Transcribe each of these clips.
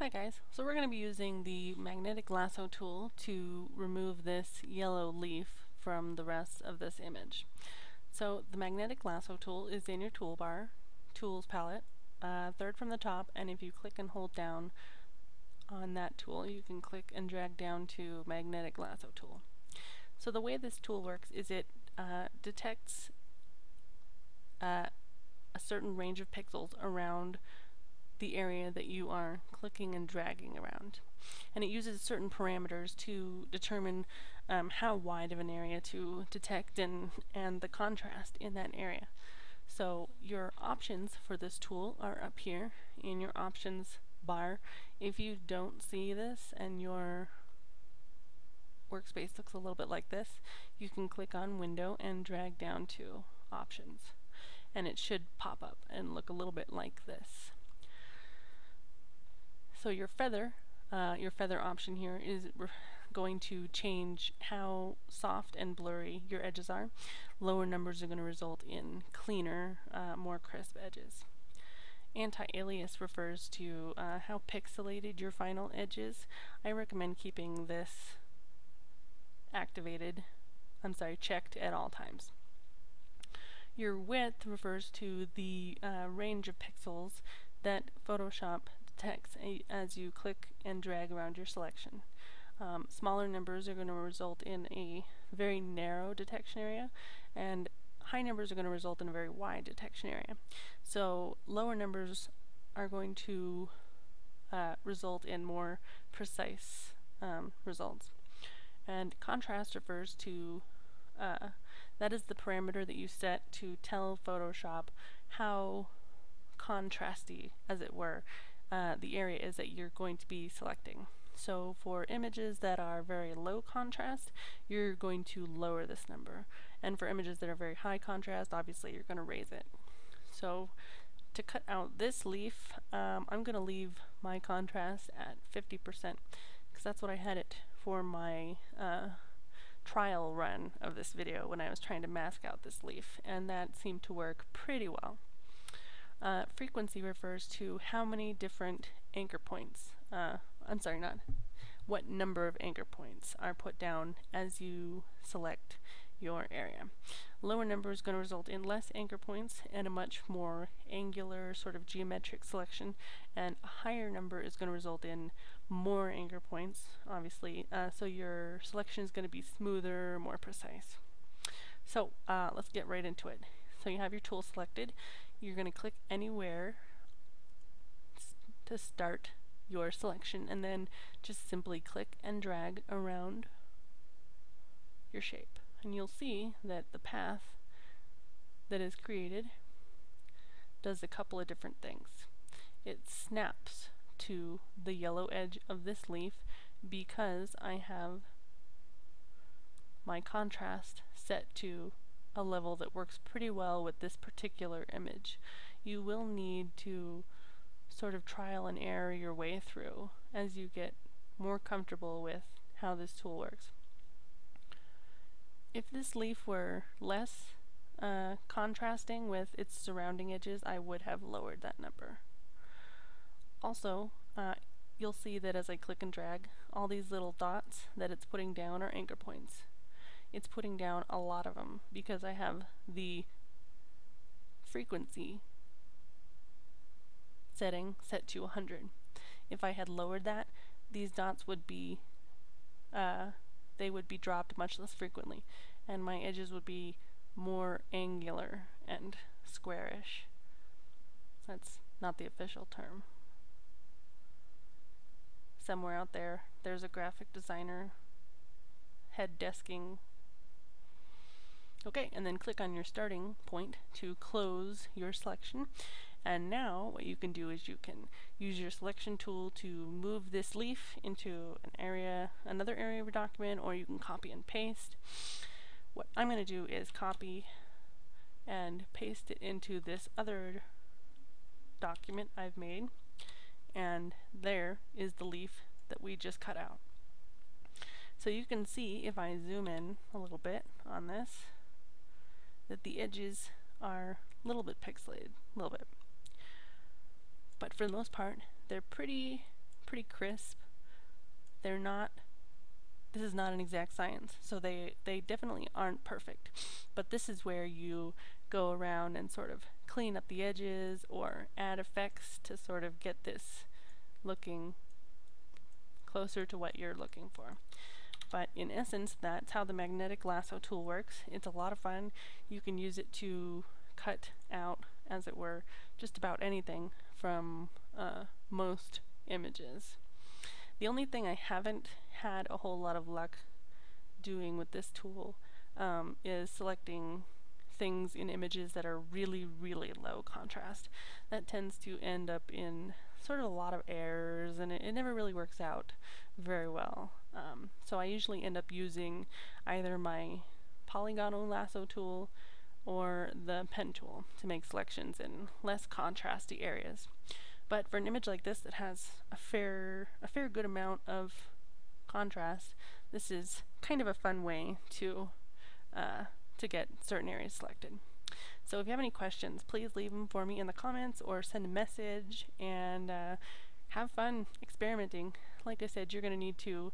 Hi guys, so we're going to be using the Magnetic Lasso tool to remove this yellow leaf from the rest of this image. So the Magnetic Lasso tool is in your toolbar, Tools palette, third from the top, and if you click and hold down on that tool, you can click and drag down to Magnetic Lasso tool. So the way this tool works is it detects a certain range of pixels around the area that you are clicking and dragging around. And it uses certain parameters to determine how wide of an area to detect and the contrast in that area. So your options for this tool are up here in your options bar. If you don't see this and your workspace looks a little bit like this, you can click on Window and drag down to Options. And it should pop up and look a little bit like this. So your feather option here is going to change how soft and blurry your edges are. Lower numbers are going to result in cleaner, more crisp edges. Anti-Alias refers to how pixelated your final edge is. I recommend keeping this checked at all times. Your width refers to the range of pixels that Photoshop detects as you click and drag around your selection. Smaller numbers are going to result in a very narrow detection area, and high numbers are going to result in a very wide detection area. So lower numbers are going to result in more precise results. And contrast refers to that is the parameter that you set to tell Photoshop how contrasty, as it were, the area is that you're going to be selecting. So for images that are very low contrast, you're going to lower this number. And for images that are very high contrast, obviously you're going to raise it. So to cut out this leaf, I'm going to leave my contrast at 50% because that's what I had it for my trial run of this video when I was trying to mask out this leaf, and that seemed to work pretty well. Frequency refers to how many different anchor points, what number of anchor points are put down as you select your area. Lower number is going to result in less anchor points and a much more angular sort of geometric selection, and a higher number is going to result in more anchor points, obviously, so your selection is going to be smoother, more precise. So let's get right into it. So you have your tool selected. You're going to click anywhere to start your selection, and then just simply click and drag around your shape. And you'll see that the path that is created does a couple of different things. It snaps to the yellow edge of this leaf because I have my contrast set to a level that works pretty well with this particular image. You will need to sort of trial and error your way through as you get more comfortable with how this tool works. If this leaf were less contrasting with its surrounding edges, I would have lowered that number. Also, you'll see that as I click and drag, all these little dots that it's putting down are anchor points. It's putting down a lot of them because I have the frequency setting set to 100. If I had lowered that, these dots would be they would be dropped much less frequently, and my edges would be more angular and squarish. That's not the official term. Somewhere out there, there's a graphic designer head desking. Okay, and then click on your starting point to close your selection. And now what you can do is you can use your selection tool to move this leaf into another area of your document, or you can copy and paste. What I'm going to do is copy and paste it into this other document I've made, and there is the leaf that we just cut out. So you can see, if I zoom in a little bit on this, that the edges are a little bit pixelated, but for the most part they're pretty pretty crisp. They're not, this is not an exact science, so they definitely aren't perfect. But this is where you go around and sort of clean up the edges or add effects to sort of get this looking closer to what you're looking for. But in essence, that's how the Magnetic Lasso tool works. It's a lot of fun. You can use it to cut out, as it were, just about anything from most images. The only thing I haven't had a whole lot of luck doing with this tool is selecting things in images that are really, really low contrast. That tends to end up in sort of a lot of errors, and it never really works out very well. So I usually end up using either my polygonal lasso tool or the pen tool to make selections in less contrasty areas. But for an image like this that has a fair good amount of contrast, this is kind of a fun way to get certain areas selected. So if you have any questions, please leave them for me in the comments or send a message, and have fun experimenting. Like I said, you're going to need to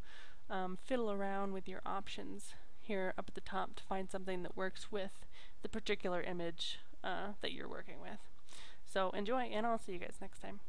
fiddle around with your options here up at the top to find something that works with the particular image that you're working with. So enjoy, and I'll see you guys next time.